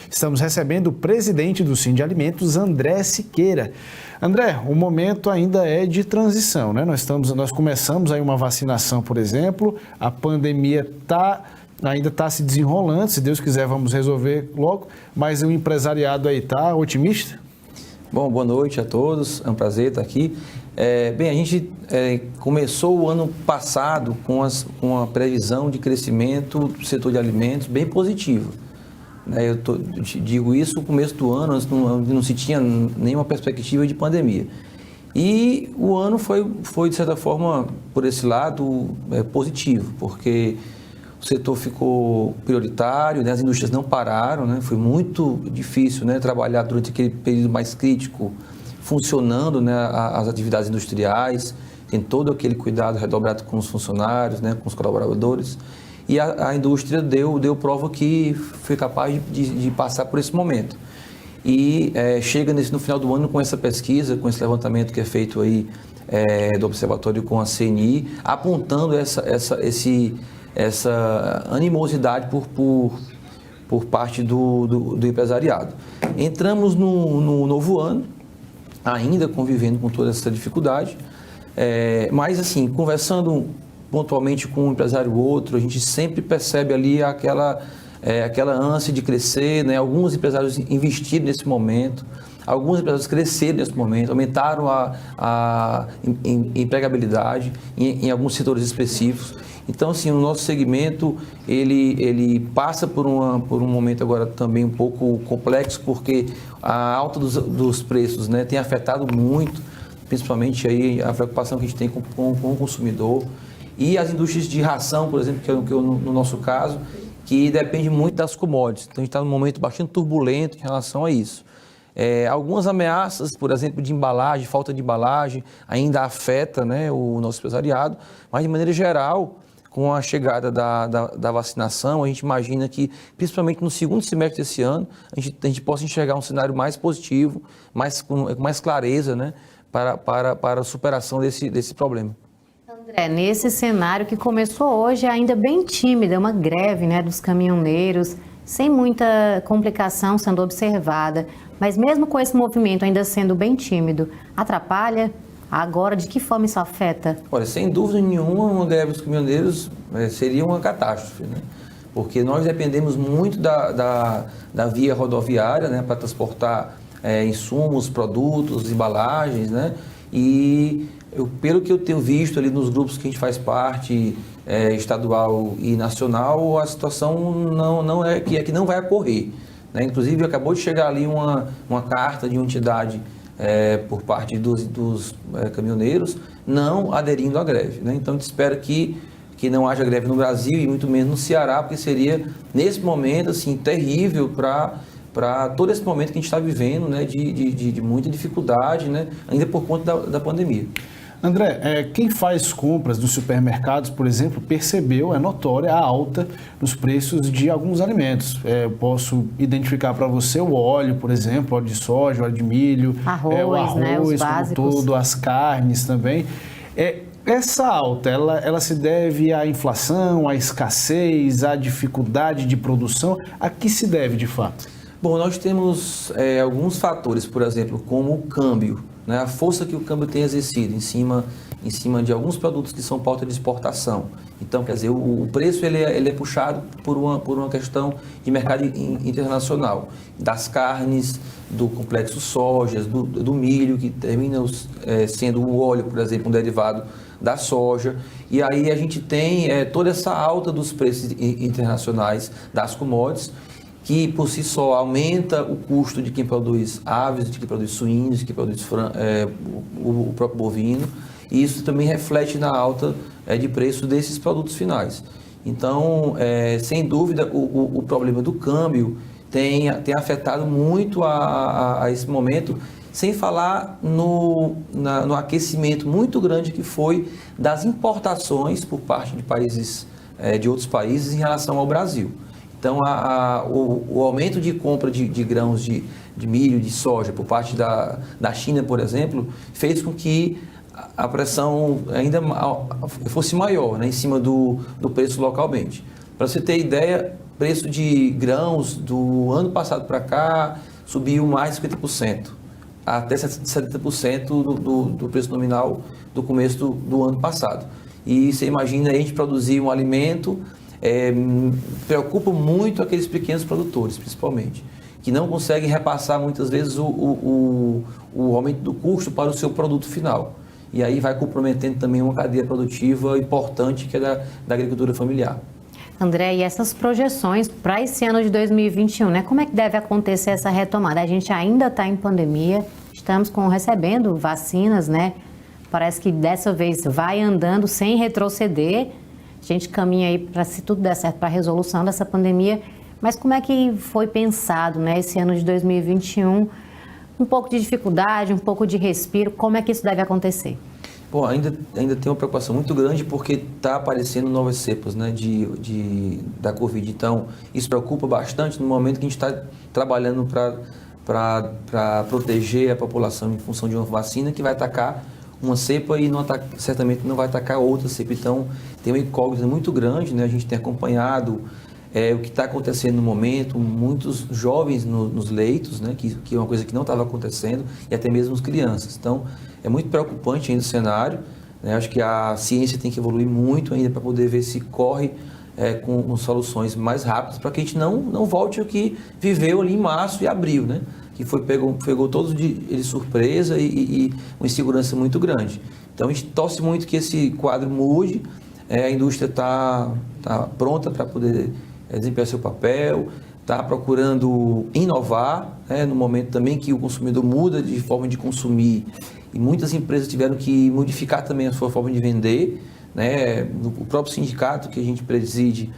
Estamos recebendo o presidente do Sindalimentos, André Siqueira. André, o momento ainda é de transição, né? Nós começamos aí uma vacinação, por exemplo, a pandemia ainda está se desenrolando, se Deus quiser vamos resolver logo, mas o empresariado aí está otimista? Bom, boa noite a todos, é um prazer estar aqui. A gente começou o ano passado com uma previsão de crescimento do setor de alimentos bem positiva. Eu digo isso no começo do ano, não se tinha nenhuma perspectiva de pandemia. E o ano foi de certa forma, por esse lado, positivo, porque o setor ficou prioritário, né? As indústrias não pararam, né? Foi muito difícil, né, trabalhar durante aquele período mais crítico, funcionando, né, as atividades industriais, tem todo aquele cuidado redobrado com os funcionários, né, com os colaboradores. E a indústria deu prova que foi capaz de passar por esse momento. E chega no final do ano com essa pesquisa, com esse levantamento que é feito aí do Observatório com a CNI, apontando essa animosidade por parte do empresariado. Entramos no novo ano, ainda convivendo com toda essa dificuldade, mas assim, conversando pontualmente com um empresário ou outro, a gente sempre percebe ali aquela ânsia de crescer, né? Alguns empresários investiram nesse momento, alguns empresários cresceram nesse momento, aumentaram a empregabilidade em alguns setores específicos. Então, assim, o nosso segmento, ele passa por um momento agora também um pouco complexo, porque a alta dos preços, né, tem afetado muito, principalmente aí a preocupação que a gente tem com o consumidor. E as indústrias de ração, por exemplo, que é no nosso caso, que depende muito das commodities. Então, a gente está num momento bastante turbulento em relação a isso. Algumas ameaças, por exemplo, de embalagem, falta de embalagem, ainda afeta, né, o nosso empresariado, mas de maneira geral, com a chegada da vacinação, a gente imagina que, principalmente no segundo semestre desse ano, a gente possa enxergar um cenário mais positivo, com mais clareza, né, para a superação desse problema. André, nesse cenário que começou hoje ainda bem tímida, uma greve, né, dos caminhoneiros, sem muita complicação sendo observada, mas mesmo com esse movimento ainda sendo bem tímido, atrapalha? Agora, de que forma isso afeta? Olha, sem dúvida nenhuma, uma greve dos caminhoneiros seria uma catástrofe, né? Porque nós dependemos muito da via rodoviária, né, para transportar insumos, produtos, embalagens, né? E pelo que eu tenho visto ali nos grupos que a gente faz parte, estadual e nacional, a situação não é que não vai ocorrer, né? Inclusive, acabou de chegar ali uma carta de uma entidade por parte dos caminhoneiros não aderindo à greve, né? Então, a gente espera que não haja greve no Brasil e muito menos no Ceará, porque seria, nesse momento, assim, terrível para todo esse momento que a gente está vivendo, né, de muita dificuldade, né, ainda por conta da pandemia. André, quem faz compras nos supermercados, por exemplo, percebeu, é notória a alta nos preços de alguns alimentos. Eu posso identificar para você o óleo, por exemplo, óleo de soja, óleo de milho, o arroz, né, os como todo, as carnes também. Essa alta, ela se deve à inflação, à escassez, à dificuldade de produção? A que se deve, de fato? Bom, nós temos alguns fatores, por exemplo, como o câmbio, né? A força que o câmbio tem exercido em cima de alguns produtos que são pauta de exportação. Então, quer dizer, o preço ele é puxado por uma questão de mercado internacional, das carnes, do complexo sojas, do milho, que termina sendo o óleo, por exemplo, um derivado da soja. E aí a gente tem toda essa alta dos preços internacionais das commodities, que por si só aumenta o custo de quem produz aves, de quem produz suínos, de quem produz o próprio bovino, e isso também reflete na alta de preço desses produtos finais. Então, sem dúvida, o problema do câmbio tem afetado muito a esse momento, sem falar no aquecimento muito grande que foi das importações por parte de outros países em relação ao Brasil. Então, o aumento de compra de grãos de milho, de soja, por parte da China, por exemplo, fez com que a pressão ainda fosse maior, né, em cima do preço localmente. Para você ter ideia, preço de grãos do ano passado para cá subiu mais de 50%, até 70% do preço nominal do começo do ano passado. E você imagina a gente produzir um alimento, preocupa muito aqueles pequenos produtores, principalmente, que não conseguem repassar muitas vezes o aumento do custo para o seu produto final. E aí vai comprometendo também uma cadeia produtiva importante que é da agricultura familiar. André, e essas projeções para esse ano de 2021, né? Como é que deve acontecer essa retomada? A gente ainda está em pandemia, estamos recebendo vacinas, né? Parece que dessa vez vai andando sem retroceder. A gente caminha aí para, se tudo der certo, para a resolução dessa pandemia. Mas como é que foi pensado, né, esse ano de 2021? Um pouco de dificuldade, um pouco de respiro, como é que isso deve acontecer? Bom, ainda tem uma preocupação muito grande porque está aparecendo novas cepas, né, da Covid. Então, isso preocupa bastante no momento que a gente está trabalhando para proteger a população em função de uma vacina que vai atacar uma cepa e certamente não vai atacar outra cepa. Então, tem uma incógnita muito grande, né? A gente tem acompanhado o que está acontecendo no momento, muitos jovens nos leitos, né? Que é uma coisa que não estava acontecendo, e até mesmo as crianças. Então, é muito preocupante ainda o cenário, né? Acho que a ciência tem que evoluir muito ainda para poder ver se corre com soluções mais rápidas, para que a gente não volte ao que viveu ali em março e abril, né? Que pegou todos de surpresa e uma insegurança muito grande. Então, a gente torce muito que esse quadro mude, a indústria está pronta para poder desempenhar seu papel, está procurando inovar, né, no momento também que o consumidor muda de forma de consumir e muitas empresas tiveram que modificar também a sua forma de vender, né, o próprio sindicato que a gente preside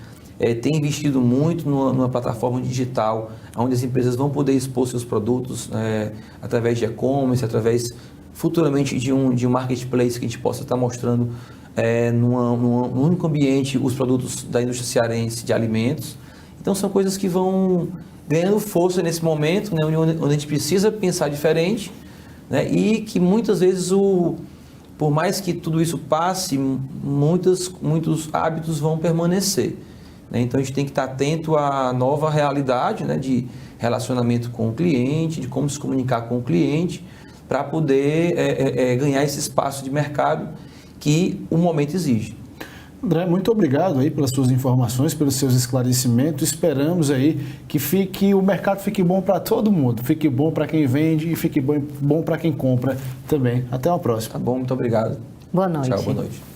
tem investido muito numa plataforma digital onde as empresas vão poder expor seus produtos através de e-commerce, através futuramente de um marketplace que a gente possa estar mostrando num único ambiente os produtos da indústria cearense de alimentos. Então são coisas que vão ganhando força nesse momento, né, onde a gente precisa pensar diferente, né, e que muitas vezes, por mais que tudo isso passe, muitos hábitos vão permanecer. Né? Então a gente tem que estar atento à nova realidade, né, de relacionamento com o cliente, de como se comunicar com o cliente, para poder ganhar esse espaço de mercado que o momento exige. André, muito obrigado aí pelas suas informações, pelos seus esclarecimentos. Esperamos aí que o mercado fique bom para todo mundo, fique bom para quem vende e fique bom para quem compra também. Até uma próxima. Tá bom, muito obrigado. Boa noite. Tchau, boa noite.